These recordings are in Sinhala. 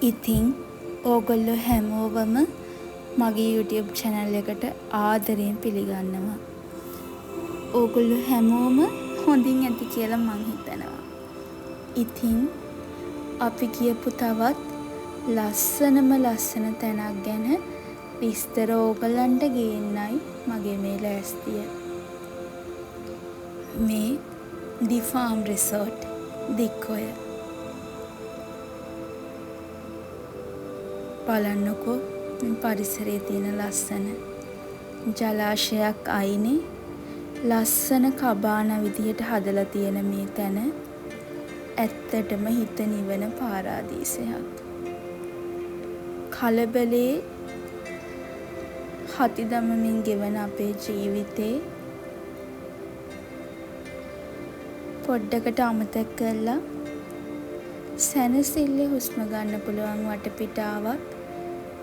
ඉතින් ඕගොල්ලෝ හැමෝවම මගේ YouTube channel එකට ආදරයෙන් පිළිගන්නවා. ඕගොල්ලෝ හැමෝම හොඳින් ඇති කියලා මං හිතනවා. ඉතින් අපි කියපු තවත් ලස්සන තැනක් ගැන විස්තර ඕගොල්ලන්ට ගේන්නයි මගේ මේ ලෑස්තිය. මේ ඩි ෆාම් රිසෝට් දික්කොය. බලන්නකෝ මේ පරිසරයේ තියෙන ලස්සන ජලාශයක් අයිනේ ලස්සන කබාන විදිහට හදලා තියෙන මේ තැන ඇත්තටම හිත නිවන පාරාදීසයක්. කලබලේ හති දමමින් ගෙවන අපේ ජීවිතේ පොඩ්ඩකට අමතක කරලා සැනසෙල්ලේ හුස්ම ගන්න පුළුවන් වටපිටාවක්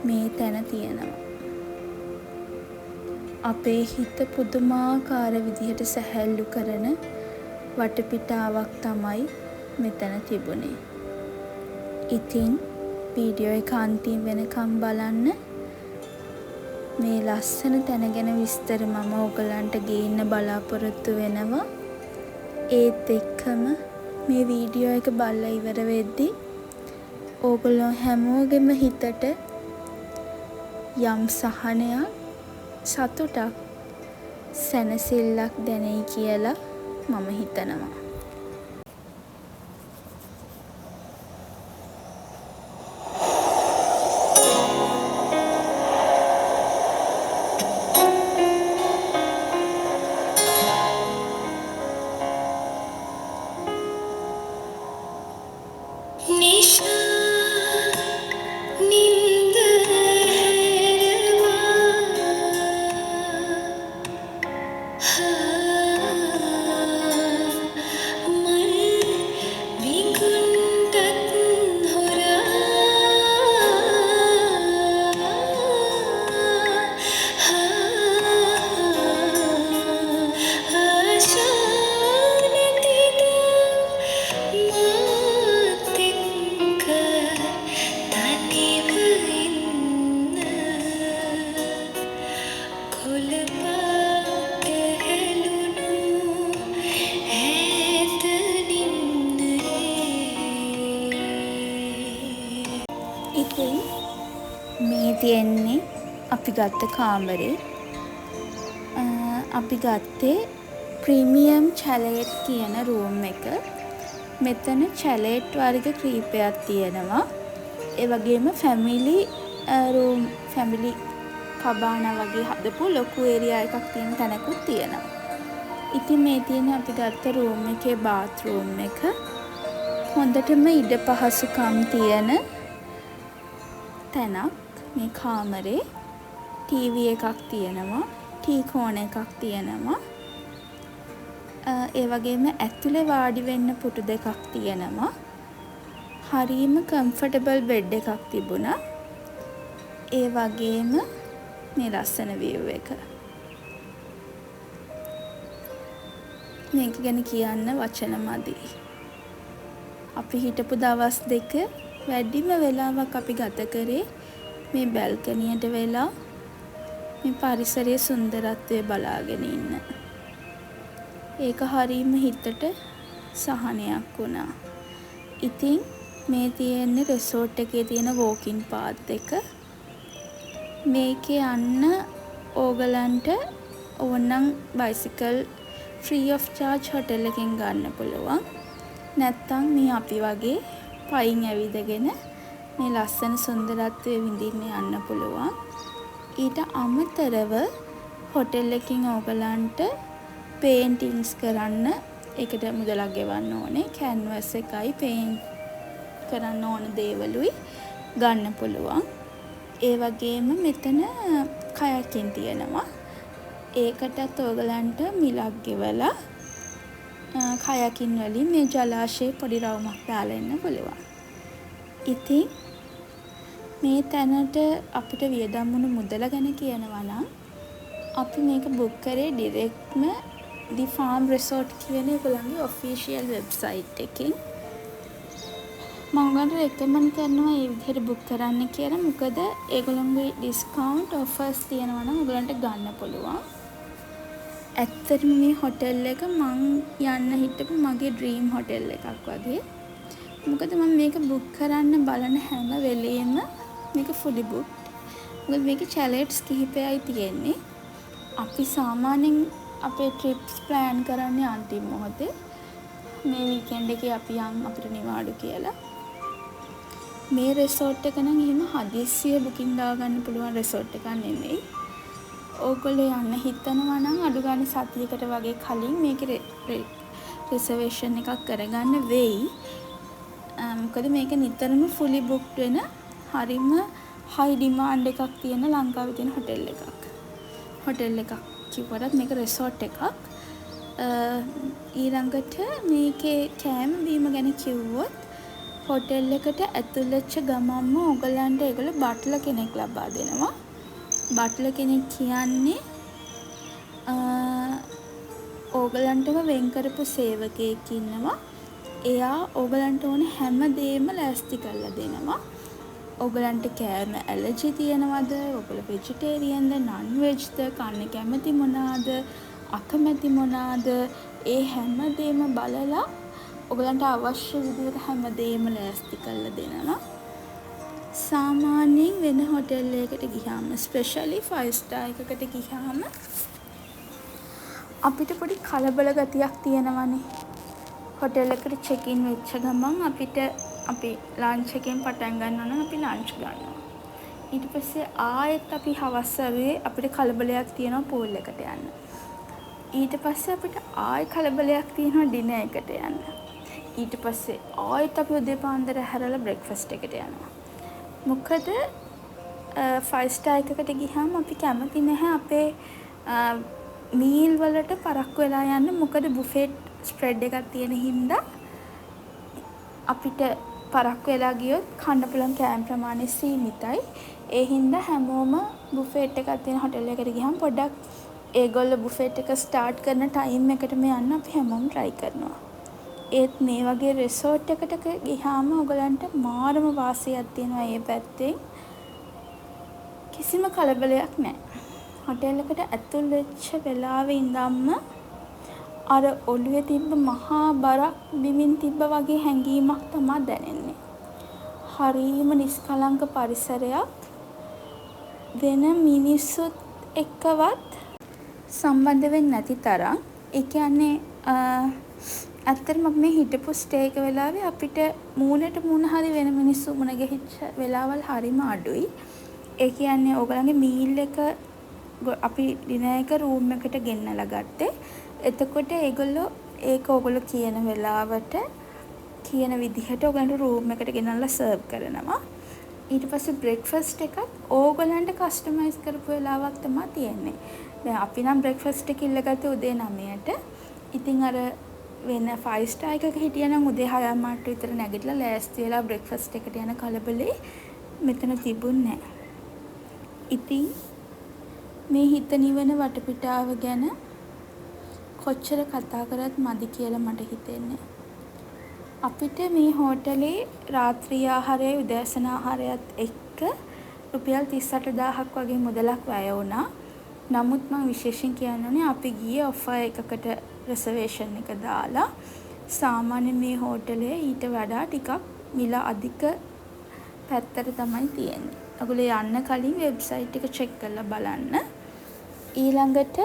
මේ තැන තියෙනවා. අපේ හිත පුදුමාකාර විදිහට සැහැල්ලු කරන වටපිටාවක් තමයි මෙතන තිබුණේ. ඉතින් වීඩියෝ එක අන්තිම වෙනකම් බලන්න. මේ ලස්සන තැන ගැන විස්තර මම ඔයගලන්ට ගේන්න බලාපොරොත්තු වෙනවා. ඒත් එක්කම මේ වීඩියෝ එක බලලා ඉවර වෙද්දී ඕගොල්ලෝ හැමෝගෙම හිතට යම් සහනයක්, සතුටක්, සැනසෙල්ලක් දැනෙයි කියලා මම හිතනවා. ඉතින් මේ තියෙන්නේ අපි ගත්ත කාමරේ. අපි ගත්තේ ප්‍රීමියම් චැලේට් කියන රූම් එක. මෙතන චැලේට් වර්ග කීපයක් තියෙනවා. ඒ වගේම ෆැමිලි රූම්, ෆැමිලි කබාන වගේ හදපු ලොකු ඒරියා එකක් තියෙන තැනකුත් තියෙනවා. ඉතින් මේ තියෙන අපි ගත්ත රූම් එකේ බාත් රූම් එක. හොඳටම ඉඩ පහසුකම් තියෙන තැනක්. මේ කාමරේ ටීවී එකක් තියෙනවා, ටී කෝන එකක් තියෙනවා. ඒ වගේම ඇතුලේ වාඩි වෙන්න පුටු දෙකක් තියෙනවා. හරිම කම්ෆර්ටබල් බෙඩ් එකක් තිබුණා. ඒ වගේම මේ ලස්සන view එක. මේක ගැන කියන්න වචන මදි. අපි හිටපු දවස් දෙක වැඩිම වෙලාවක් අපි ගත කරේ මේ බැල්කනියට වෙලා මේ පරිසරයේ සුන්දරත්වය බලාගෙන ඉන්න. ඒක හරීම හිතට සහනයක් වුණා. ඉතින් මේ තියෙන රිසෝට් එකේ තියෙන වෝකින් පාත් එක. මේකේ යන්න ඕගලන්ට ඕනනම් bicycle free of charge hotel එකෙන් ගන්න පුළුවන්. නැත්තම් මේ අපි වගේ පයින් ඇවිදගෙන මේ ලස්සන සුන්දරත්වය විඳින්න යන්න පුළුවන්. ඊට අමතරව හොටෙල් එකකින් ඕගලන්ට පේන්ටින්ග්ස් කරන්න ඒකට මුදලක් ගෙවන්න ඕනේ. කැන්වස් එකයි පේන්ට් කරන්න ඕන දේවලුයි ගන්න පුළුවන්. ඒ වගේම මෙතන කයකින් තියෙනවා. ඒකටත් ඕගලන්ට මිලක් ගෙවලා කයකින් වලින් මේ ජලාශයේ පොඩි රවුමක් දාලා එන්න පුළුවන්. ඉතින් මේ තැනට අපිට වියදම් වුණු මුදල ගැන කියනවා නම් අපි මේක බුක් කරේ ඩිරෙක්ට්ම ඩි ෆාම් රිසෝට් කියන ඒගොල්ලන්ගේ ඔෆිෂියල් වෙබ්සයිට් එකෙන්. මම ඔයගලන්ට රෙකමන්ඩ් කරනවා මේ විදිහට බුක් කරන්න කියලා. මොකද ඒගොල්ලන්ගේ ඩිස්කවුන්ට් ඔෆර්ස් තියෙනවා නම් ඔයගලන්ට ගන්න පුළුවන්. ඇත්තටම මේ හොටෙල් එක මං යන්න හිටපු මගේ ඩ්‍රීම් හොටෙල් එකක් වගේ. මොකද මම මේක බුක් කරන්න බලන හැම වෙලේම මේක ෆුලි බුක්ඩ්. මොකද මේකේ චැලෙට්ස් කිහිපයයි තියෙන්නේ. අපි සාමාන්‍යයෙන් අපේ ට්‍රිප්ස් ප්ලෑන් කරන්නේ අන්තිම මොහොතේ. මේ වීකෙන්ඩ් එකේ අපි යන් අපිට නිවාඩු කියලා. මේ රෙසෝට් එක නම් එහෙම හදිස්සිය බුකින් දාගන්න පුළුවන් රෙසෝට් එකක් නෙමෙයි. ඕගොල්ලෝ යන්න හිතනවා නම් අඩු ගානේ සතියකට වගේ කලින් මේකේ රිසර්වේෂන් එකක් කරගන්න වෙයි. මොකද මේක නිතරම ෆුලි බුක්ඩ් වෙන හරිම හයි ඩිමාන්ඩ් එකක් තියෙන ලංකාවේ තියෙන හොටෙල් එකක්. හොටෙල් එකක් කිව්වටත් මේක රිසෝට් එකක්. ඊළඟට මේකේ කෑම බීම ගැන කිව්වොත් හොටෙල් එකට ඇතුල් වෙච්ච ගමන්ම ඔයගලන්ට ඒගොල්ලෝ බට්ලර් කෙනෙක් ලබා දෙනවා. බට්ලර් කෙනෙක් කියන්නේ ඕගලන්ටම වෙන් කරපු සේවකයෙක් ඉන්නවා. එයා ඕගලන්ට ඕන හැම දෙයක්ම ලෑස්ති කරලා දෙනවා. ඕගලන්ට කෑම ඇලර්ජි තියනවද? ඔයගොල්ලෝ වෙජිටේරියන්ද, නන් වෙජ්ද, කන්න කැමති මොනවාද, අකමැති මොනවාද? ඒ හැම දෙයක්ම බලලා ඔයගලන්ට අවශ්‍ය විදිහට හැම දෙයක්ම ලෑස්ති කරලා දෙනවා. සාමාන්‍යයෙන් වෙන හොටෙල් එකකට ගියාම ස්පෙෂලි 5 ස්ටාර් එකකට ගියාම අපිට පොඩි කලබල ගතියක් තියෙනවනේ. හොටෙල් එකට චෙක් ඉන් වෙච්ච ගමන් අපිට අපි ලන්ච් එකෙන් පටන් ගන්නවා නම් අපි ලන්ච් ගන්නවා. ඊට පස්සේ ආයෙත් අපි හවස් වරුවේ අපිට කලබලයක් තියෙනවා පූල් එකට යන්න. ඊට පස්සේ අපිට ආයෙ කලබලයක් තියෙනවා ඩිනර් එකට යන්න. ඊට පස්සේ ආයෙත් අපි උදේ පාන්දර හැරලා බ්‍රෙක්ෆාස්ට් එකට යනවා. මොකද 5 ස්ටාර් එකකට ගියාම අපි කැමති නැහැ අපේ මීල් වලට පරක්කු වෙලා යන්න. මොකද බුෆෙට් ස්ප්‍රෙඩ් එකක් තියෙන හින්දා අපිට පරක්කු වෙලා ගියොත් කන්න පුළුවන් කෑම ප්‍රමාණය සීමිතයි. ඒ හින්දා හැමෝම බුෆෙට් එකක් තියෙන හොටෙල් එකකට ගියාම පොඩ්ඩක් ඒගොල්ලෝ බුෆෙට් එක ස්ටාර්ට් කරන ටයිම් එකටම යන්න අපි හැමෝම try කරනවා. ඒත් මේ වගේ රිසෝට් එකකට ගියාම ඔයගලන්ට මාරම වාසියක් තියෙනවා. ඒ පැත්තෙන් කිසිම කලබලයක් නැහැ. හොටෙල් එකට ඇතුල් වෙච්ච වෙලාවේ ඉඳන්ම අර ඔළුවේ තිබ්බ මහා බරක් බිමින් තිබ්බ වගේ හැඟීමක් තමයි දැනෙන්නේ. හරීම නිස්කලංක පරිසරයක්. වෙන මිනිස්සුත් එක්කවත් සම්බන්ධ වෙන්නේ නැති තරම්. ඒ කියන්නේ ඇත්තටම මේ හිටපු ස්ටේ එක වෙලාවේ අපිට මූණට මූණ හරි වෙන මිනිස්සු මුණ ගැහිච්ච වෙලාවල් හරිම අඩුයි. ඒ කියන්නේ ඕගලන්ගේ මීල් එක අපි ඩිනර් එක රූම් එකට ගෙන්නලා ගත්තේ. එතකොට ඒගොල්ලෝ ඒක ඕගොල්ලෝ කියන වෙලාවට කියන විදිහට ඕගලන්ට රූම් එකට ගෙනල්ලා සර්ව් කරනවා. ඊට පස්සේ බ්‍රෙක්ෆාස්ට් එකත් ඕගලන්ට කස්ටමයිස් කරපු වෙලාවක් තමයි තියෙන්නේ. දැන් අපි නම් බ්‍රෙක්ෆාස්ට් එක ඉල්ලගත්තේ උදේ 9ට. ඉතින් අර වෙන 5 ස්ටාර් එකක හිටියනම් උදේ 6 මාට විතර නැගිටලා ලෑස්ති වෙලා බ්‍රෙක්ෆාස්ට් එකට යන කලබලේ මෙතන තිබුණේ නැහැ. ඉතින් මේ හිත නිවන වටපිටාව ගැන කොච්චර කතා කරත් මදි කියලා මට හිතෙන්නේ. අපිට මේ හෝටලේ රාත්‍රී ආහාරයයි උදෑසන ආහාරයත් එක්ක රුපියල් 38000ක් වගේ මුදලක් වැය වුණා. නමුත් මම විශේෂයෙන් කියන්න අපි ගියේ ඔෆර් එකකට රිසර්වේෂන් එක දාලා. සාමාන්‍ය මේ හෝටලේ ඊට වඩා ටිකක් මිල අධික පැත්තට තමයි තියෙන්නේ. ඔයගොල්ලෝ යන්න කලින් වෙබ්සයිට් එක චෙක් කරලා බලන්න. ඊළඟට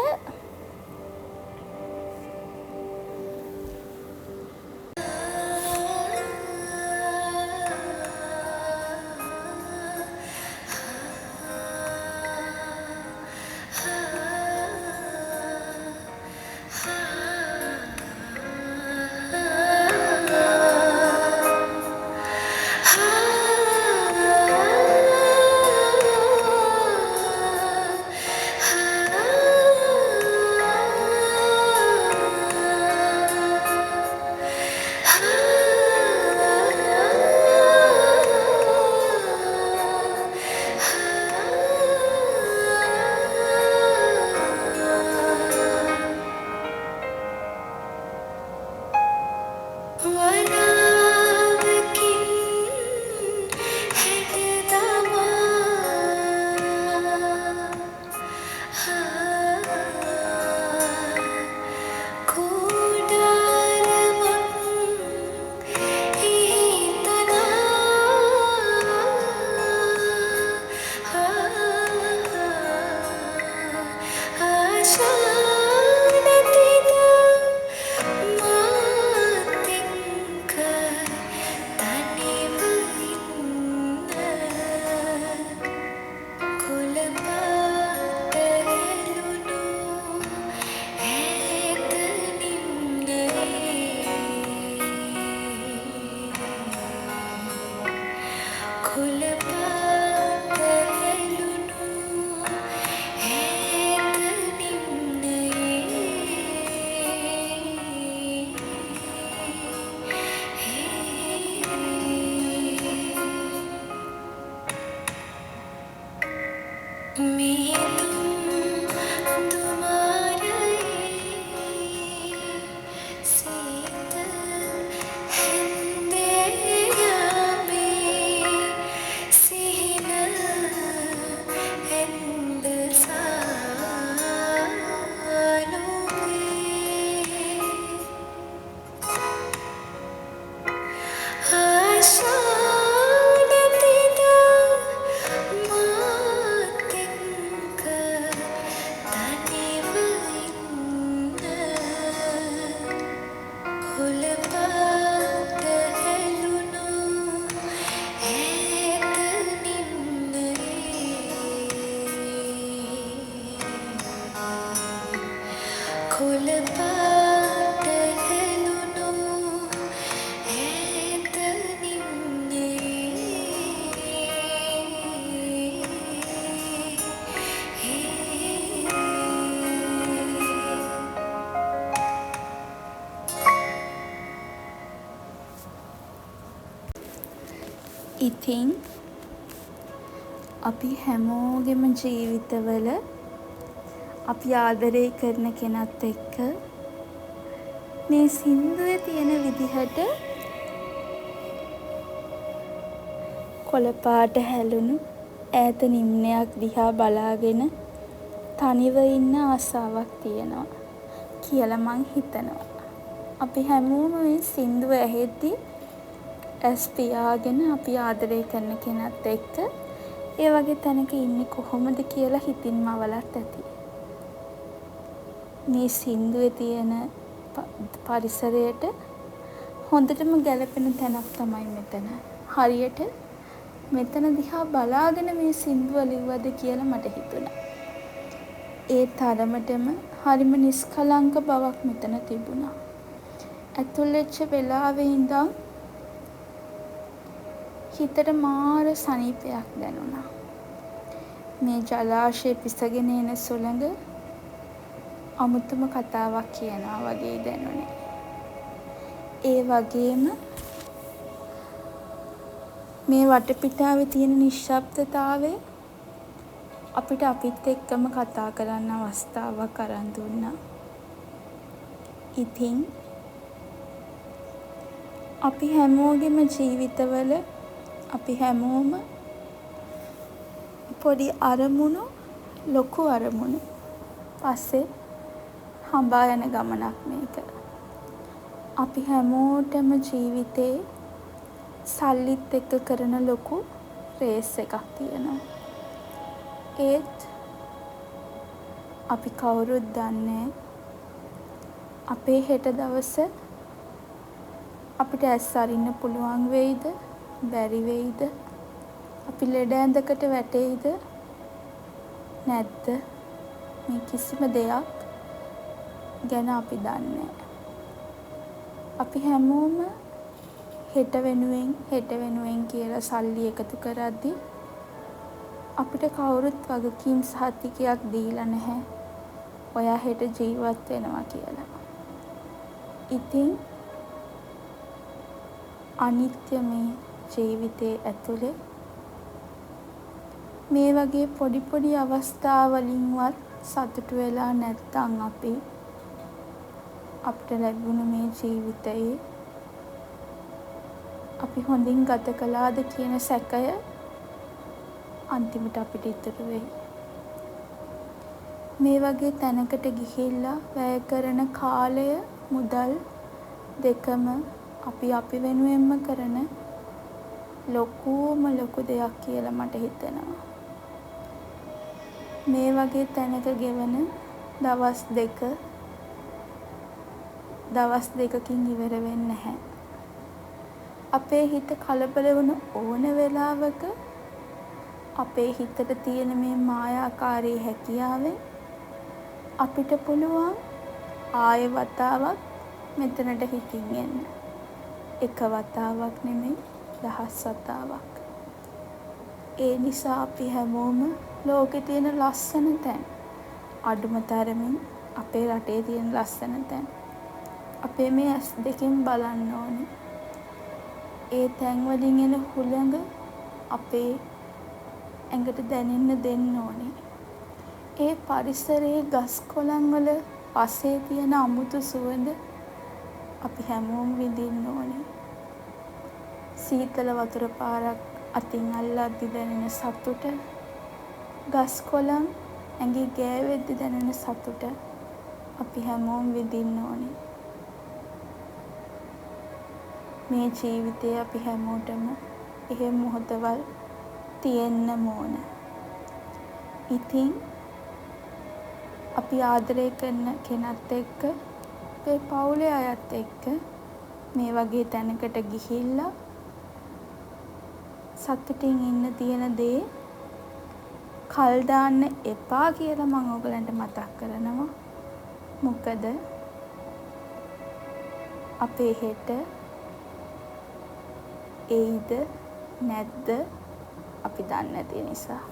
ඉතින් අපි හැමෝගෙම ජීවිතවල අපි ආදරය කරන කෙනත් එක්ක මේ සින්දුවේ තියෙන විදිහට කොළ පාට හැලුණු ඈත නිම්නයක් දිහා බලාගෙන තනිව ඉන්න ආසාවක් තියෙනවා කියලා මං හිතනවා. අපි හැමෝම මේ සින්දුව ඇහෙද්දි ඇස් පියාගෙන අපි ආදරය කරන කෙනත් එක්ක ඒ වගේ තැනක ඉන්නේ කොහොමද කියලා හිතින් මවලත් ඇති. මේ සින්දුවේ තියෙන පරිසරයට හොඳටම ගැලපෙන තැනක් තමයි මෙතන. හරියට මෙතන දිහා බලාගෙන මේ සින්දුව ලිව්වද කියලා මට හිතුණා. ඒ තරමටම හරිම නිස්කලංක බවක් මෙතන තිබුණා. ඇතුල් වෙච්ච වෙලාවේ ඉඳන් හිතට මාර සනීපයක් දැනුණා. මේ ජලාශය පිසගෙන එන සුළඟ අමුතුම කතාවක් කියනවා වගේ දැනුනේ. ඒ වගේම මේ වටපිටාවේ තියෙන නිශ්ශබ්දතාවය අපිට අපිත් එක්කම කතා කරන්න අවස්ථාවක් අරන් දුන්නා. ඉතින් අපි හැමෝගෙම ජීවිතවල අපි හැමෝම පොඩි අරමුණු ලොකු අරමුණු පස්සේ හඹා යන ගමනක් මේක. අපි හැමෝටම ජීවිතේ සල්ලිත් එක්ක කරන ලොකු රේස් එකක් තියෙනවා. ඒත් අපි කවුරුත් දන්නේ අපේ හෙට දවස අපිට ඇස් අරින්න පුළුවන් වෙයිද බැරි වෙයිද අපි ලෙඩ ඇඳකට වැටෙයිද නැද්ද මේ කිසිම දෙයක් ගැන අපි දන්නේ. අපි හැමෝම හෙට වෙනුවෙන් කියලා සල්ලි එකතු කරද්දි අපිට කවුරුත් වගකීම් සහතිකයක් දීලා නැහැ ඔයා හෙට ජීවත් වෙනවා කියලා. ඉතින් අනිත්‍ය මේ ජීවිතයේ ඇතුලේ මේ වගේ පොඩි පොඩි අවස්ථාවලින්වත් සතුටු වෙලා නැත්තම් අපිට ලැබුණු මේ ජීවිතයේ අපි හොඳින් ගත කළාද කියන සැකය අන්තිමට අපිට ඉතුරු වෙයි. මේ වගේ තැනකට ගිහිල්ලා වැය කරන කාලය මුදල් දෙකම අපි වෙනුවෙන්ම කරන ලොකු දෙයක් කියලා මට හිතෙනවා. මේ වගේ තැනක ගෙවන දවස් දෙකකින් ඉවර වෙන්නේ නැහැ. අපේ හිත කලබල වුණ ඕන වෙලාවක අපේ හිතට තියෙන මේ මායාකාරී හැකියාවෙන් අපිට පුළුවන් ආයෙ වතාවක් මෙතනට හිතින් එන්න. එක වතාවක් නෙමෙයි 10 වතාවක්. ඒ නිසා අපි හැමෝම ලෝකේ තියෙන ලස්සන තැන් අඩුම තරමින් අපේ රටේ තියෙන ලස්සන තැන් අපේ මේ ඇස් දෙකෙන් බලන්න ඕනේ. ඒ තැන් වලින් එන හුළඟ අපේ ඇඟට දැනෙන්න දෙන්න ඕනේ. ඒ පරිසරයේ ගස් කොළන් වල පසේ තියෙන අමුතු සුවඳ අපි හැමෝම විඳින්න ඕනේ. සීතල වතුර පාරක් අතින් අල්ලද්දි දැනෙන සතුට, ගස් කොළන් ඇඟේ ගෑවෙද්දි දැනෙන සතුට අපි හැමෝම විඳින්න ඕනේ. මේ ජීවිතේ අපි හැමෝටම එහෙම මොහොතවල් තියෙන්නම ඕන. ඉතින් අපි ආදරය කරන කෙනත් එක්ක අපේ පවුලේ අයත් එක්ක මේ වගේ තැනකට ගිහිල්ලා සතුටින් ඉන්න තියෙන දේ කල් දාන්න එපා කියලා මම ඔයගලන්ට මතක් කරනවා. මොකද අපේ හෙට එයිද නැද්ද අපි දන්නේ නැති නිසා.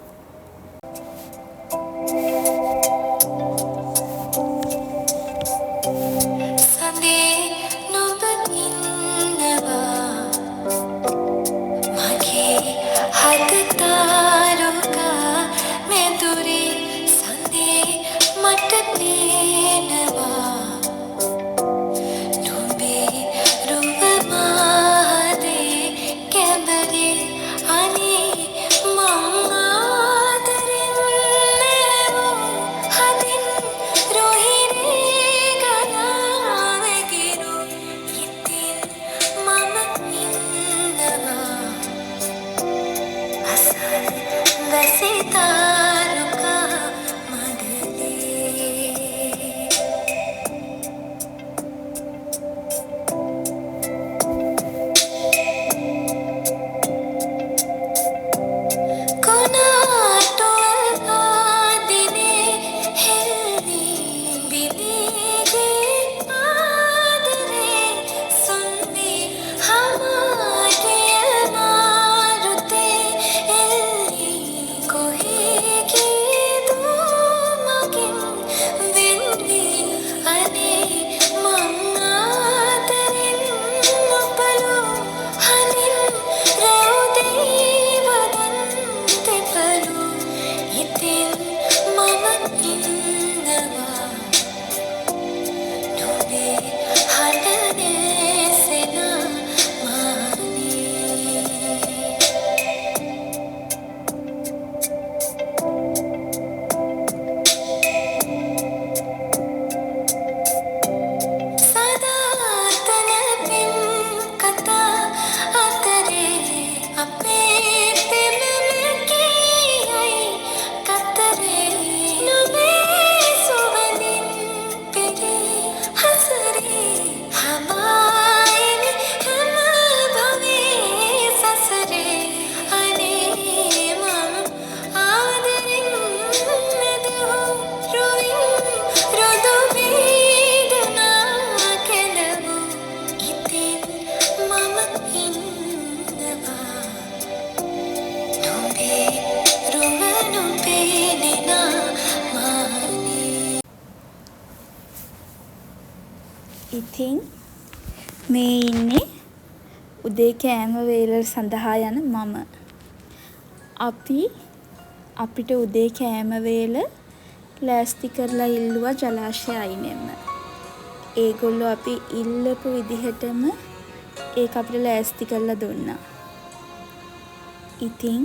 ඉතින් මේ ඉන්නේ උදේ කෑම වේල සඳහා යන මම. අපිට උදේ කෑම වේල ලෑස්ති කරලා ඉල්ලුවා ජලාශය අයිනෙම. ඒගොල්ලෝ අපි ඉල්ලපු විදිහටම ඒක අපිට ලෑස්ති කරලා දුන්නා. ඉතින්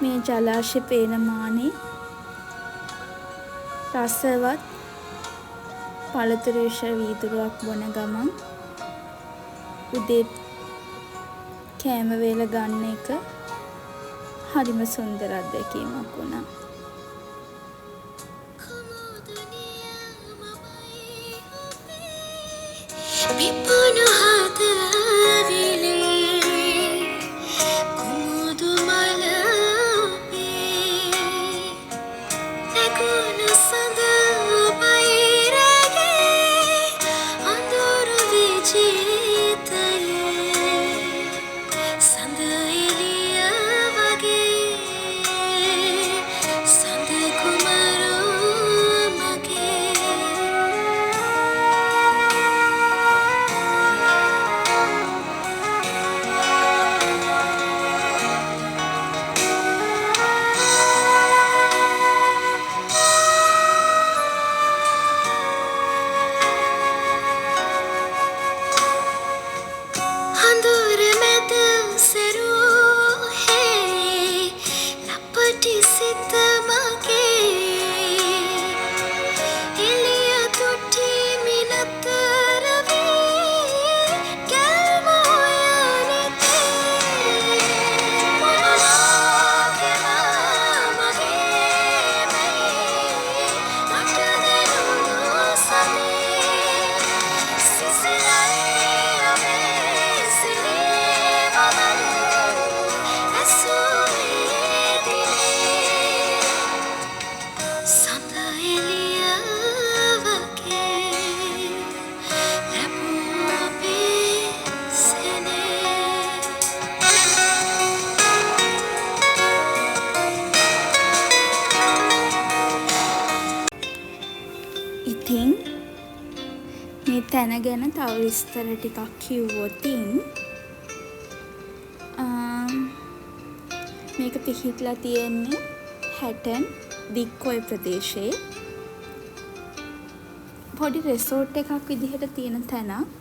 මේ ජලාශය පේන මානේ රසවත් පළතුරු වීදුරුවක් බොන ගමන් උදේ කෑම වේල ගන්න එක හරිම සුන්දර අත්දැකීමක් වුණා. තැන ගැන තව විස්තර ටිකක් කිව්වොතින් මේක පිහිටලා තියෙන්නේ හැටන් වික්කොය ප්‍රදේශයේ පොඩි රෙසෝට් එකක් විදිහට තියෙන තැනක්.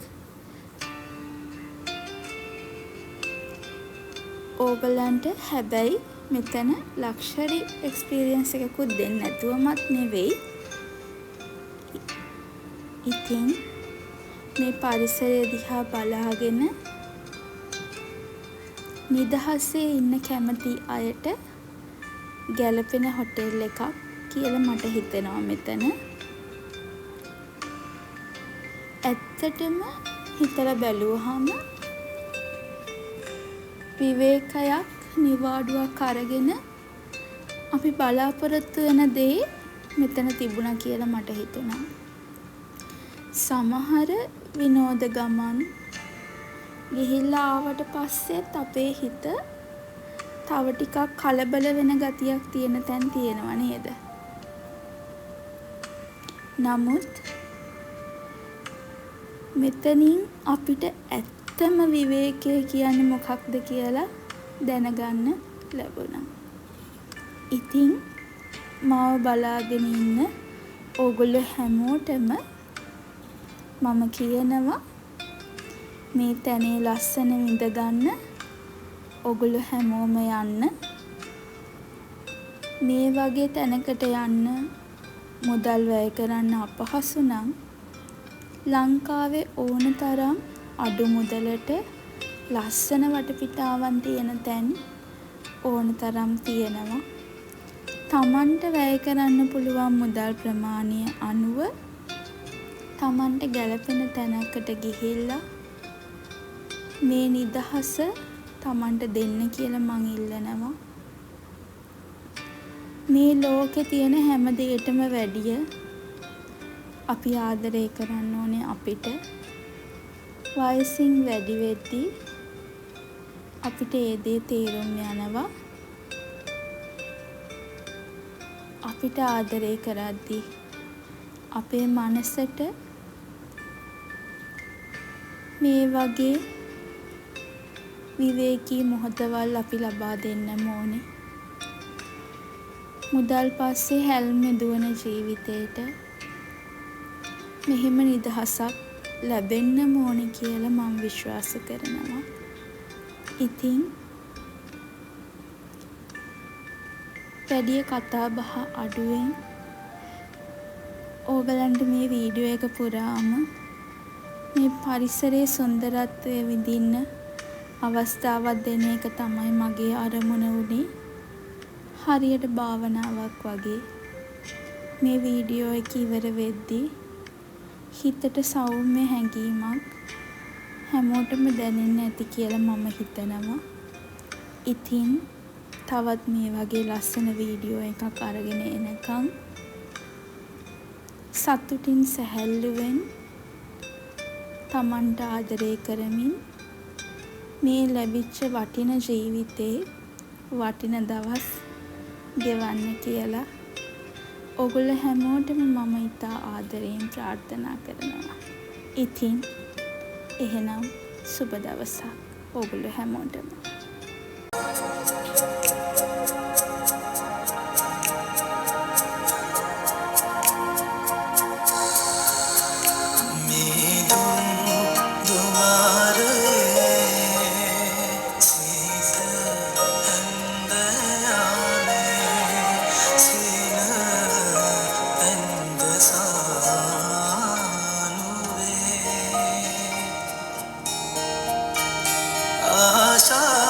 ඕගලන්ට හැබැයි මෙතන ලක්ෂරි එක්ස්පීරියන්ස් එකකුත් දෙන්නේ නැතුවමත් නෙවෙයි. ඉතින් මේ පරිසරය දිහා බලාගෙන නිදහසේ ඉන්න කැමති අයට ගැලපෙන හොටෙල් එකක් කියලා මට හිතෙනවා මෙතන. ඇත්තටම හිතලා බැලුවහම විවේකයක් නිවාඩුවක් අරගෙන අපි බලාපොරොත්තු වෙන දේ මෙතන තිබුණා කියලා මට හිතුණා. සමහර විනෝද ගමන් ගිහිල්ලා ආවට පස්සෙත් අපේ හිත තව ටිකක් කලබල වෙන ගතියක් තියෙන තැන් තියෙනවා නේද? නමුත් මෙතනින් අපිට ඇත්තම විවේකය කියන්නේ මොකක්ද කියලා දැනගන්න ලැබුණා. ඉතින් මාව බලාගෙන ඉන්න ඕගොල්ලෝ හැමෝටම මම කියනවා මේ තැනේ ලස්සන විඳ ගන්න ඕගොල්ලෝ හැමෝම යන්න. මේ වගේ තැනකට යන්න මුදල් වැය කරන්න අපහසු නම් ලංකාවේ ඕන තරම් අඩු මුදලට ලස්සන වටපිටාවන් තියෙන තැන් ඕන තරම් තියෙනවා. තමන්ට වැය කරන්න පුළුවන් මුදල් ප්‍රමාණය අනුව තමන්ට ගැලපෙන තැනකට ගිහිල්ලා මේ නිදහස තමන්ට දෙන්න කියලා මං ඉල්ලනවා. මේ ලෝකේ තියෙන හැම දෙයකටම වැඩිය අපි ආදරය කරන්න ඕනේ අපිට. වයසින් වැඩි වෙද්දී අපිට ඒ දේ තේරුම් යනවා. අපිට ආදරය කරද්දී අපේ මනසට මේ වගේ විවේකී මොහොතවල් අපි ලබා දෙන්නම ඕනේ. මුදල් පස්සේ හැල්මේ දුවන ජීවිතේට මෙහෙම නිදහසක් ලැබෙන්නම ඕනේ කියලා මම විශ්වාස කරනවා. ඉතින් වැඩි කතා බහ අඩුවෙන් ඕගලන්ට මේ වීඩියෝ එක පුරාම මේ පරිසරයේ සුන්දරත්වය විඳින්න අවස්ථාවක් දෙන එක තමයි මගේ අරමුණ වුණේ. හරියට භාවනාවක් වගේ මේ වීඩියෝ එක ඉවර වෙද්දී හිතට සෞම්‍ය හැඟීමක් හැමෝටම දැනෙන්න ඇති කියලා මම හිතනවා. ඉතින් තවත් මේ වගේ ලස්සන වීඩියෝ එකක් අරගෙන එනකම් සතුටින් සැහැල්ලුවෙන් තමන්ට ආදරය කරමින් මේ ලැබිච්ච වටින ජීවිතේ වටින දවස් ගෙවන්න කියලා ඔගොල්ලෝ හැමෝටම මම ඉතා ආදරයෙන් ප්‍රාර්ථනා කරනවා. ඉතින් එහෙනම් සුබ දවසක් ඔගොල්ලෝ හැමෝටම. आशा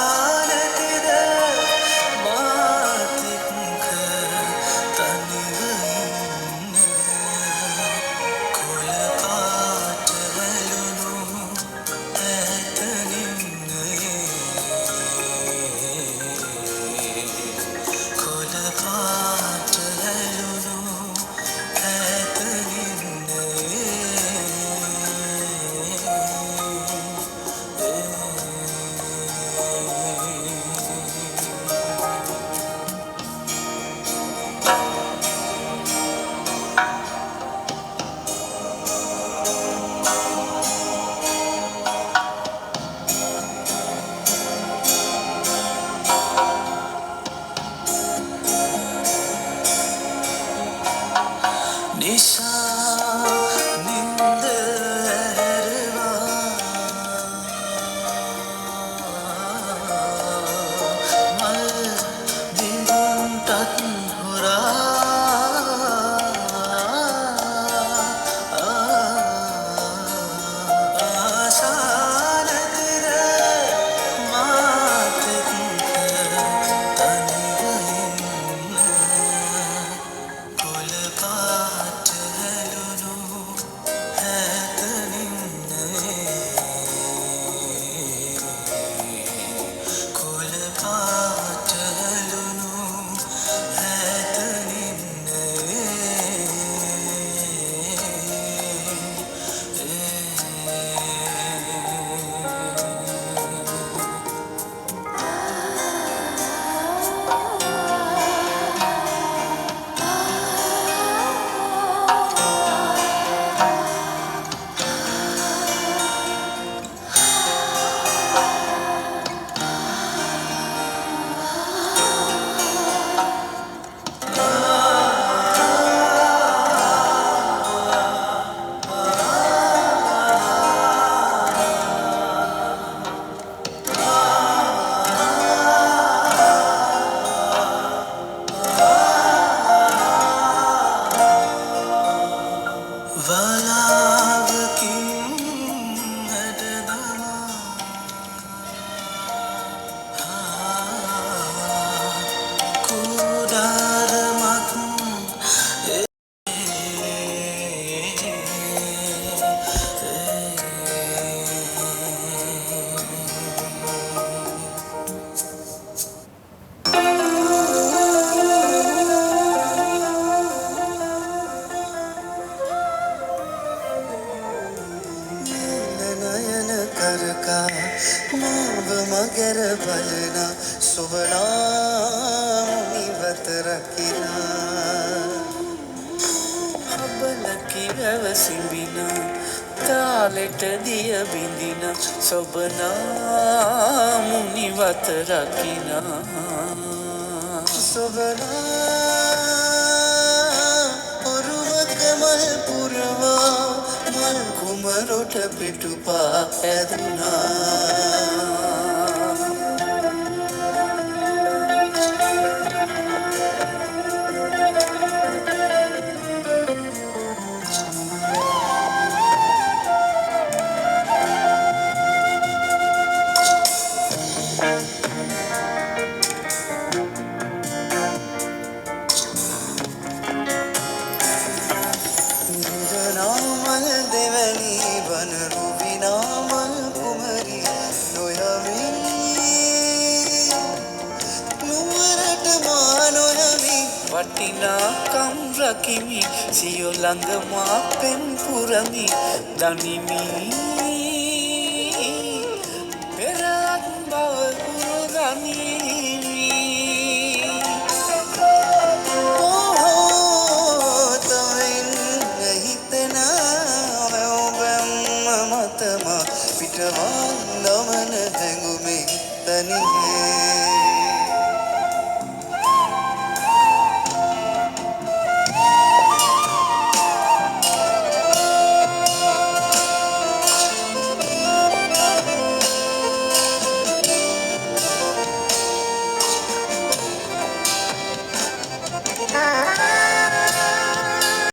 සොබනා මුනිවත රකිනා හබලකිරව සිඹින තාලෙට දිය බිඳින සොබනා මුනිවත රකිනා සොබනා ඔරුවක මල් පුරවා මල් කුමරොට පිටුපා ඇදුනා වටිනාකම් රකිමි සියො ළඟ මා පෙම් පුරමි දනිමි